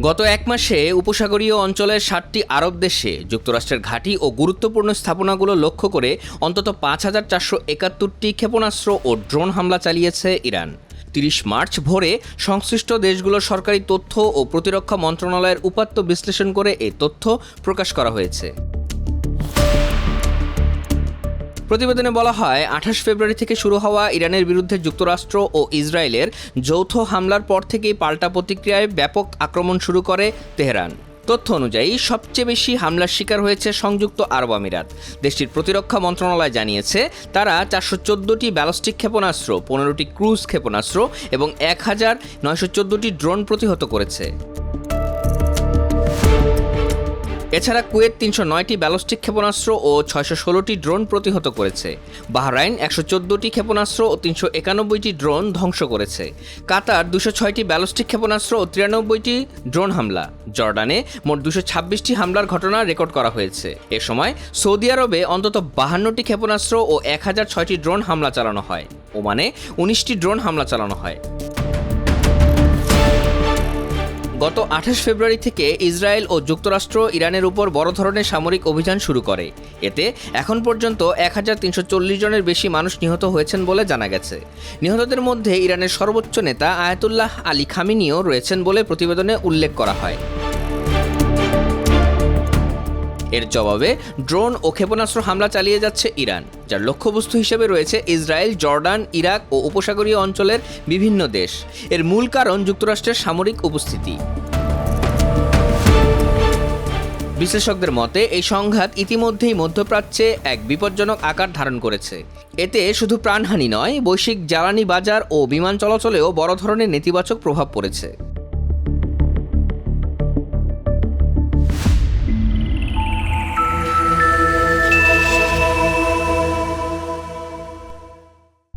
গত এক মাসে উপসাগরীয় অঞ্চলের ৭টি আরব দেশে যুক্তরাষ্ট্রের ঘাঁটি ও গুরুত্বপূর্ণ স্থাপনাগুলো লক্ষ্য করে অন্তত ৫,৪৭১টি ক্ষেপণাস্ত্র ও ড্রোন হামলা চালিয়েছে ইরান। ৩০ মার্চ ভোরে সংশ্লিষ্ট দেশগুলোর সরকারি তথ্য ও প্রতিরক্ষা মন্ত্রণালয়ের উপাত্ত বিশ্লেষণ করে এই তথ্য প্রকাশ করা হয়েছে। প্রতিবেদনে বলা হয়, ২৮ ফেব্রুয়ারি থেকে শুরু হওয়া ইরানের বিরুদ্ধে যুক্তরাষ্ট্র ও ইসরায়েলের যৌথ হামলার পর থেকেই পাল্টা প্রতিক্রিয়ায় ব্যাপক আক্রমণ শুরু করে তেহরান। তথ্য অনুযায়ী সবচেয়ে বেশি হামলার শিকার হয়েছে সংযুক্ত আরব আমিরাত। দেশটির প্রতিরক্ষা মন্ত্রণালয় জানিয়েছে, তারা ৪১৪টি ব্যালিস্টিক ক্ষেপণাস্ত্র, ১৫টি ক্রুজ ক্ষেপণাস্ত্র এবং ১,৯১৪টি ড্রোন প্রতিহত করেছে। এছাড়া কুয়েত ৩০৯টি ব্যালিস্টিক ক্ষেপণাস্ত্র ও ৬১৬টি ড্রোন প্রতিহত করেছে। বাহরাইন ১১৪টি ক্ষেপণাস্ত্র ও ৩৯১টি ড্রোন ধ্বংস করেছে। কাতার ২০৬টি ব্যালিস্টিক ক্ষেপণাস্ত্র ও ৯৩টি ড্রোন হামলা। জর্ডানে মোট ২২৬টি হামলার ঘটনা রেকর্ড করা হয়েছে। এ সময় সৌদি আরবে অন্তত ৫২টি ক্ষেপণাস্ত্র ও ১,০০৬টি ড্রোন হামলা চালানো হয়। ওমানে ১৯টি ড্রোন হামলা চালানো হয়। গত ২৮ ফেব্রুয়ারি থেকে ইসরায়েল ও যুক্তরাষ্ট্র ইরানের উপর বড় ধরনের সামরিক অভিযান শুরু করে। এতে এখন পর্যন্ত ১,৩৪০ জনের বেশি মানুষ নিহত হয়েছেন বলে জানা গেছে। নিহতদের মধ্যে ইরানের সর্বোচ্চ নেতা আয়াতুল্লাহ আলী খামেনিও রয়েছেন বলে প্রতিবেদনে উল্লেখ করা হয়। এর জবাবে ড্রোন ও ক্ষেপণাস্ত্র হামলা চালিয়ে যাচ্ছে ইরান, যার লক্ষ্যবস্তু হিসেবে রয়েছে ইসরায়েল, জর্ডান, ইরাক ও উপসাগরীয় অঞ্চলের বিভিন্ন দেশ। এর মূল কারণ যুক্তরাষ্ট্রের সামরিক উপস্থিতি। বিশ্লেষকদের মতে, এই সংঘাত ইতিমধ্যেই মধ্যপ্রাচ্যে এক বিপজ্জনক আকার ধারণ করেছে। এতে শুধু প্রাণহানি নয়, বৈশ্বিক জ্বালানি বাজার ও বিমান চলাচলেও বড় ধরনের নেতিবাচক প্রভাব পড়েছে।